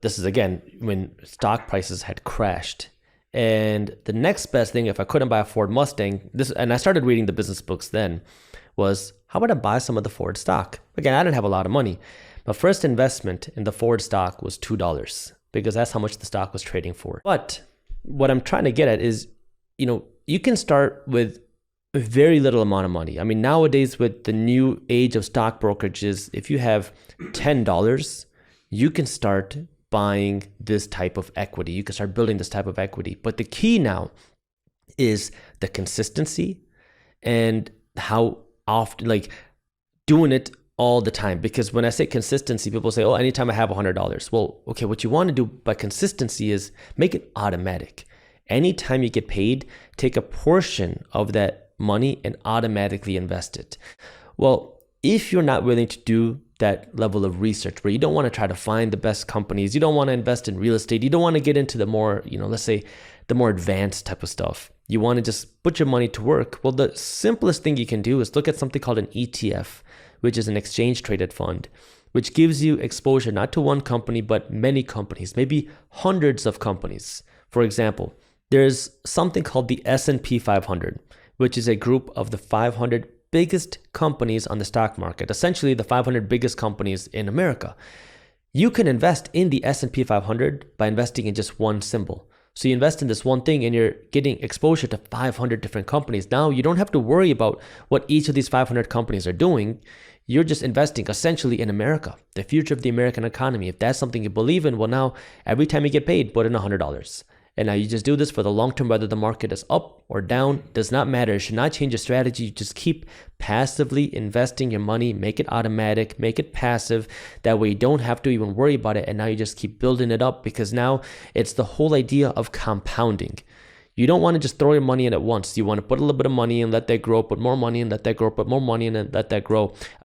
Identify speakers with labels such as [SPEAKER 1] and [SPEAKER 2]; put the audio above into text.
[SPEAKER 1] This is again when stock prices had crashed. And the next best thing, if I couldn't buy a Ford Mustang, and I started reading the business books then, was how about I buy some of the Ford stock? Again, I didn't have a lot of money. My first investment in the Ford stock was $2 because that's how much the stock was trading for. But what I'm trying to get at is, you can start with very little amount of money. I mean, nowadays with the new age of stock brokerages, if you have $10, you can start buying this type of equity. You can start building this type of equity. But the key now is the consistency and how often, like doing it all the time. Because when I say consistency, people say, oh, anytime I have $100. Well, okay, what you want to do by consistency is make it automatic. Anytime you get paid, take a portion of that money and automatically invest it. Well, if you're not willing to do that level of research where you don't want to try to find the best companies, you don't want to invest in real estate, you don't want to get into the more, let's say the more advanced type of stuff. You want to just put your money to work. Well, the simplest thing you can do is look at something called an ETF, which is an exchange traded fund, which gives you exposure not to one company, but many companies, maybe hundreds of companies. For example, there's something called the S&P 500, which is a group of the 500 biggest companies on the stock market, essentially the 500 biggest companies in America. You can invest in the S&P 500 by investing in just one symbol. So you invest in this one thing and you're getting exposure to 500 different companies. Now you don't have to worry about what each of these 500 companies are doing. You're just investing essentially in America, the future of the American economy. If that's something you believe in, well, now every time you get paid, put in $100. And now you just do this for the long term, whether the market is up or down, does not matter. It should not change your strategy. You just keep passively investing your money, make it automatic, make it passive. That way you don't have to even worry about it. And now you just keep building it up because now it's the whole idea of compounding. You don't want to just throw your money in at once. You want to put a little bit of money and let that grow, put more money and let that grow, put more money and let that grow.